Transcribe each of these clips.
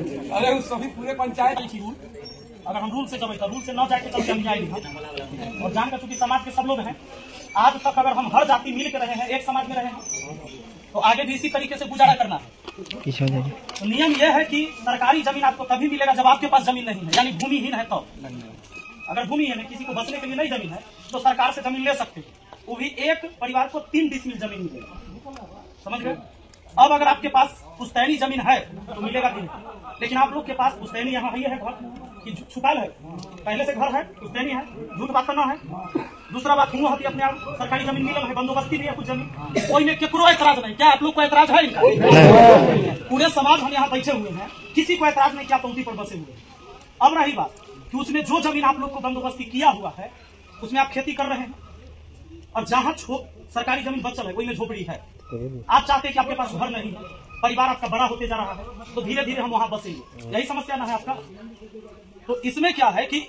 अरे उस सभी पूरे पंचायत की रूल, अगर हम रूल से चले तो रूल से न जाके चलते हम जाएंगे। और जानकर चूंकि समाज के सब लोग हैं, आज तक अगर हम हर जाति मिल के रहे हैं, एक समाज में रहे हैं, तो आगे भी इसी तरीके से गुजारा करना है। तो नियम यह है कि सरकारी जमीन आपको तभी मिलेगा जब आपके पास जमीन नहीं है, यानी भूमिहीन है। तो अगर भूमिहीन है, किसी को बसने के लिए नहीं जमीन है, तो सरकार से जमीन ले सकते हैं। वो भी एक परिवार को 3 डिसमिल जमीन मिलेगा, समझ गए। अब अगर आपके पास पुश्तैनी जमीन है तो मिलेगा कि नहीं, लेकिन आप लोग के पास पुश्तैनी यहाँ है घर कि छुपाल है, पहले से घर है, पुश्तैनी है, झूठ बात करना है। दूसरा बात हुआ होती अपने आप सरकारी जमीन मिलल है, बंदोबस्ती भी है कुछ जमीन, कोई में केकरो ऐतराज नहीं। क्या आप लोग को ऐतराज है इनका? पूरे समाज हम यहाँ बैठे हुए हैं, किसी को ऐतराज नहीं, क्या पंक्ति पर बसे हुए। अब रही बात कि उसमें जो जमीन आप लोग को बंदोबस्ती किया हुआ है उसमें आप खेती कर रहे हैं, और जहाँ सरकारी जमीन बचल है वही में झोपड़ी है। आप चाहते हैं कि आपके पास घर नहीं है, परिवार आपका बड़ा होते जा रहा है, तो धीरे धीरे हम वहां बसेंगे, यही समस्या ना है आपका। तो इसमें क्या है कि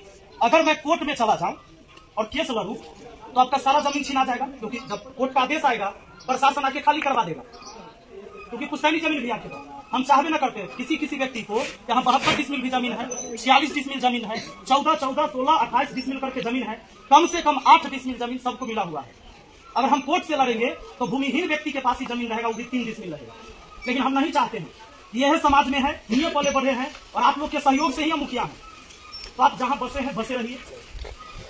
अगर मैं कोर्ट में चला जाऊं और केस लड़ूं तो आपका सारा जमीन छीना जाएगा, क्योंकि जब कोर्ट का आदेश आएगा प्रशासन आके खाली करवा देगा, क्योंकि पुश्तैनी जमीन भी आपके पास। हम चाहबे न करते किसी व्यक्ति को यहाँ 72 डिसमिल भी जमीन है, 46 डिसमिल जमीन है, 14, 16, 28 डिसमिल करके जमीन है, कम से कम 8 डिसमिल जमीन सबको मिला हुआ है। अगर हम कोर्ट से लड़ेंगे तो भूमिहीन व्यक्ति के पास ही जमीन रहेगा, वो भी 3 डिसमिल रहेगा। लेकिन हम नहीं चाहते हैं, ये है समाज में है, नियम पले बढ़े हैं, और आप लोग के सहयोग से ही हम मुखिया हैं। तो आप जहां बसे हैं बसे रहिए।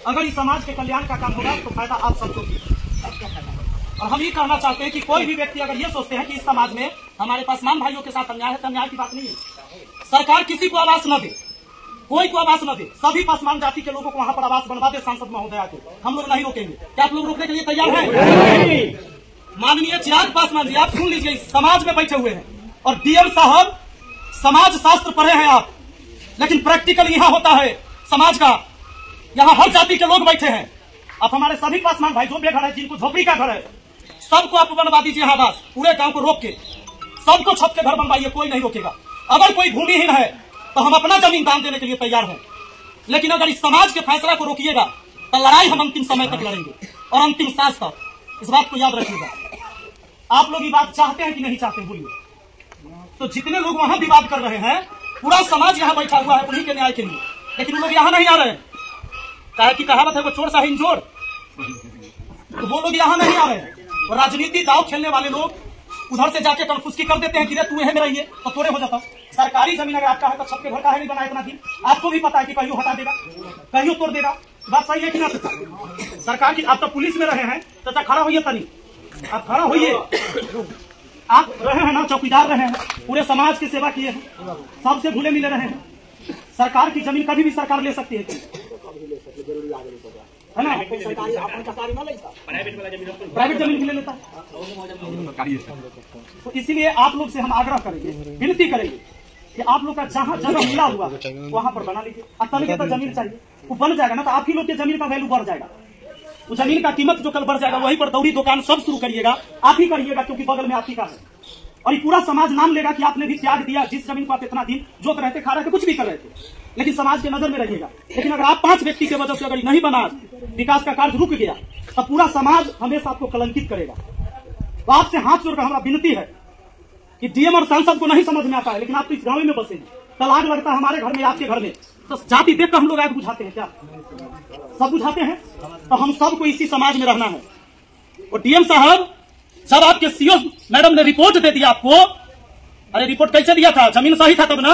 अगर इस समाज के कल्याण का काम होगा तो फायदा आप सबको भी। और हम ये कहना चाहते हैं कि कोई भी व्यक्ति अगर ये सोचते हैं कि इस समाज में हमारे पासवान भाइयों के साथ अन्याय है, तो अन्याय की बात नहीं है। सरकार किसी को आवास न दे, कोई को आवास न दे, सभी पासवान जाति के लोगों को वहां पर आवास बनवा दे सांसद महोदय आके, हम लोग नहीं रोकेंगे। क्या आप लोग रोकने के लिए तैयार हैं? माननीय चिराग पासवान जी, आप सुन लीजिए, समाज में बैठे हुए हैं और डीएम साहब समाज शास्त्र पढ़े हैं आप, लेकिन प्रैक्टिकल यहाँ होता है समाज का। यहाँ हर जाति के लोग बैठे हैं। आप हमारे सभी पासवान भाई जो बेघर है, जिनको झोपड़ी का घर है, सबको आप बनवा दीजिए यहाँ बस, पूरे गांव को रोक के सबको छत के घर बनवाइए, कोई नहीं रोकेगा। अगर कोई भूमिहीन है तो हम अपना जमीन दान देने के लिए तैयार हैं, लेकिन अगर इस समाज के फैसला को रोकिएगा तो लड़ाई हम अंतिम समय तक लड़ेंगे, और अंतिम सांस तक। इस बात को याद रखिएगा। आप लोग ये बात चाहते हैं कि नहीं चाहते, बोलिए। तो जितने लोग वहां विवाद कर रहे हैं, पूरा समाज यहाँ बैठा हुआ है उन्हीं के न्याय के लिए, लेकिन वो लोग यहाँ नहीं आ रहे हैं। काहे की कहावत है, वो चोर सा हिंजोड़, तो वो लोग यहाँ नहीं आ रहे हैं। और राजनीति दाव खेलने वाले लोग उधर से जाके कनफुसकी कर देते हैं कि तू है मेरा, ये तो तोड़े हो जाता। सरकारी जमीन अगर आपका है तो छत के घर का है नहीं बना इतना दिन, आपको भी पता है कि कहीं हटा देगा, कहीं तोड़ देगा। बात सही है कि ना? सरकार की, आप तो पुलिस में रहे हैं, तो खड़ा होइए तनी, आप खड़ा होइए। आप रहे हैं ना, चौकीदार रहे हैं, पूरे समाज की सेवा किए हैं, सबसे घुले मिले रहे हैं। सरकार की जमीन कभी भी सरकार ले सकती है ना? प्राइवेट जमीन भी ले लेता। तो इसीलिए आप लोग से हम आग्रह करेंगे, विनती करेंगे कि आप लोग का जहाँ जगह मिला हुआ वहां पर बना लीजिए। अब तभी तो जमीन चाहिए, वो बन जाएगा ना, तो आप ही लोग की जमीन का वैल्यू बढ़ जाएगा। वो जमीन का कीमत जो कल बढ़ जाएगा, वहीं पर दौड़ी दुकान सब शुरू करिएगा, आप ही करिएगा, क्योंकि बगल में आप ही का है। और ये पूरा समाज नाम लेगा कि आपने भी त्याग दिया, जिस जमीन को आप इतना दिन जोत रहे थे, खा रहे थे, कुछ भी कर रहे थे, लेकिन समाज के नजर में रहिएगा। लेकिन अगर आप 5 व्यक्ति की वजह से अगर नहीं बना, विकास का कार्य रुक गया, तो पूरा समाज हमेशा आपको कलंकित करेगा। तो आपसे हाथ जोड़कर हमारा विनती है कि डीएम और सांसद को नहीं समझ में आता है, लेकिन आप तो इस गांव में बसे हैं, तलाक लगता है हमारे घर में, आपके घर में, तो जाति देखकर हम लोग आग बुझाते हैं क्या? सब बुझाते हैं। तो हम सबको इसी समाज में रहना है। और डीएम साहब, जब आपके सीओ मैडम ने रिपोर्ट दे दिया आपको, अरे रिपोर्ट कैसे दिया था? जमीन सही था तब ना,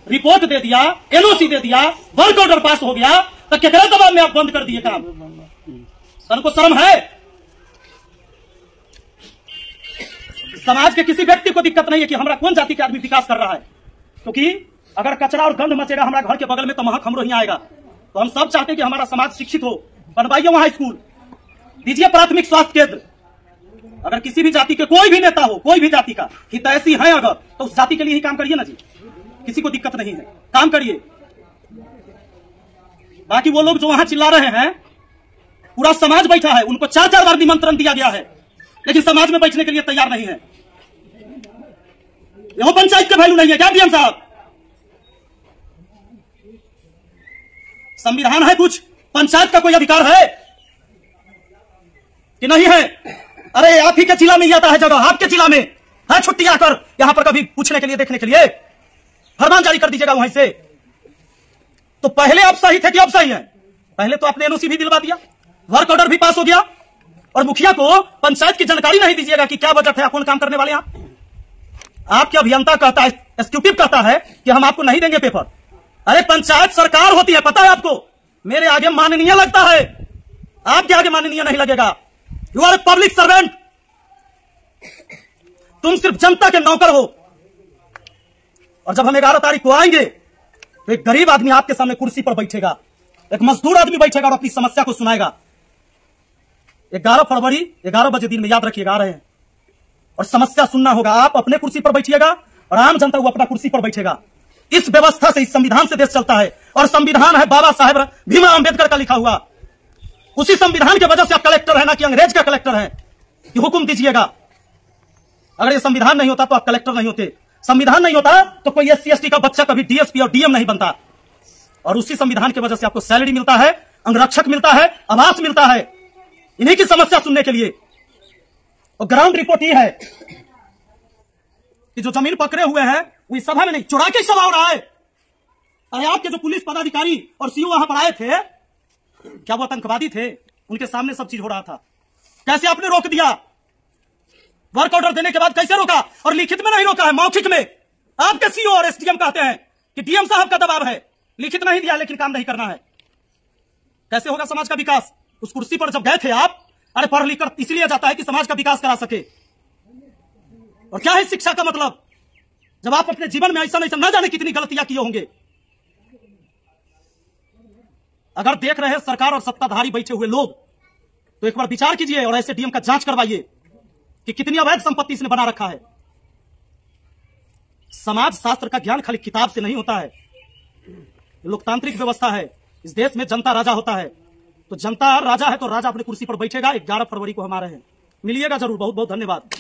रिपोर्ट दे दिया, एनओसी दे दिया, वर्क ऑर्डर पास हो गया, तो केकरा दबाव में आप बंद कर दिए काम? को शर्म है? समाज के किसी व्यक्ति को दिक्कत नहीं है कि हमारा कौन जाति के आदमी विकास कर रहा है, क्योंकि अगर कचरा और गंध मचेगा हमारे घर के बगल में तो महक हमरो ही आएगा। तो हम सब चाहते हैं कि हमारा समाज शिक्षित हो, बनवाइए वहां स्कूल, दीजिए प्राथमिक स्वास्थ्य केंद्र। अगर किसी भी जाति के कोई भी नेता हो, कोई भी जाति का हितैषी है अगर, तो उस जाति के लिए ही काम करिए ना जी, किसी को दिक्कत नहीं है, काम करिए। बाकी वो लोग जो वहां चिल्ला रहे हैं, पूरा समाज बैठा है, उनको 4-4 बार निमंत्रण दिया गया है, लेकिन समाज में बैठने के लिए तैयार नहीं है। यह पंचायत का वैल्यू नहीं है क्या डीएम साहब? संविधान है कुछ, पंचायत का कोई अधिकार है कि नहीं है? अरे आप ही के जिला में आता है जगह, आपके जिला में है छुट्टी आकर यहाँ पर कभी पूछने के लिए, देखने के लिए? फरमान जारी कर दीजिएगा वहीं से। तो पहले आप सही थे कि अब सही है? पहले तो आपने एनओसी भी दिलवा दिया, वर्क ऑर्डर भी पास हो गया, और मुखिया को पंचायत की जानकारी नहीं दीजिएगा कि क्या बजट है, कौन काम करने वाले हैं। आपके अभियंता कहता है, एग्जीक्यूटिव कहता है कि हम आपको नहीं देंगे पेपर। अरे पंचायत सरकार होती है, पता है आपको। मेरे आगे माननीय लगता है, आपके आगे माननीय नहीं लगेगा। You are a public servant, तुम सिर्फ जनता के नौकर हो। और जब हम 11 तारीख को आएंगे तो एक गरीब आदमी आपके सामने कुर्सी पर बैठेगा, एक मजदूर आदमी बैठेगा और अपनी समस्या को सुनाएगा। 11 फरवरी 11 बजे दिन में याद रखिएगा, आ रहे हैं, और समस्या सुनना होगा। आप अपने कुर्सी पर बैठिएगा और आम जनता वो अपना कुर्सी पर बैठेगा। इस व्यवस्था से, इस संविधान से देश चलता है, और संविधान है बाबा साहेब भीमराव अंबेडकर का लिखा हुआ। उसी संविधान की वजह से आप कलेक्टर है, ना कि अंग्रेज का कलेक्टर है कि हुक्म दीजिएगा। अगर ये संविधान नहीं होता तो आप कलेक्टर नहीं होते, संविधान नहीं होता तो कोई SC ST का बच्चा कभी DSP और DM नहीं बनता। और उसी संविधान की वजह से आपको सैलरी मिलता है, अंगरक्षक मिलता है, आवास मिलता है, इन्हीं की समस्या सुनने के लिए। और ग्राउंड रिपोर्ट ये है कि जो जमीन पकड़े हुए हैं वो इस सभा में नहीं, चुरा के सभा हो रहा है। अरे आपके जो पुलिस पदाधिकारी और CO वहां पर आए थे, क्या वो आतंकवादी थे? उनके सामने सब चीज हो रहा था, कैसे आपने रोक दिया? वर्क ऑर्डर देने के बाद कैसे रोका? और लिखित में नहीं रोका है, मौखिक में। आपके CO और SDM कहते हैं कि DM साहब का दबाव है, लिखित नहीं दिया लेकिन काम नहीं करना है। कैसे होगा समाज का विकास? उस कुर्सी पर जब गए थे आप, अरे पढ़ लिख कर इसलिए जाता है कि समाज का विकास करा सके। और क्या है शिक्षा का मतलब, जब आप अपने जीवन में ऐसा न जाने कितनी गलतियां किए होंगे। अगर देख रहे हैं सरकार और सत्ताधारी बैठे हुए लोग, तो एक बार विचार कीजिए और ऐसे DM का जांच करवाइए कि कितनी अवैध संपत्ति इसने बना रखा है। समाज शास्त्र का ज्ञान खाली किताब से नहीं होता है, लोकतांत्रिक व्यवस्था है। इस देश में जनता राजा होता है, तो जनता राजा है तो राजा अपनी कुर्सी पर बैठेगा। 11 फरवरी को हम आ रहे हैं, मिलिएगा जरूर। बहुत बहुत धन्यवाद।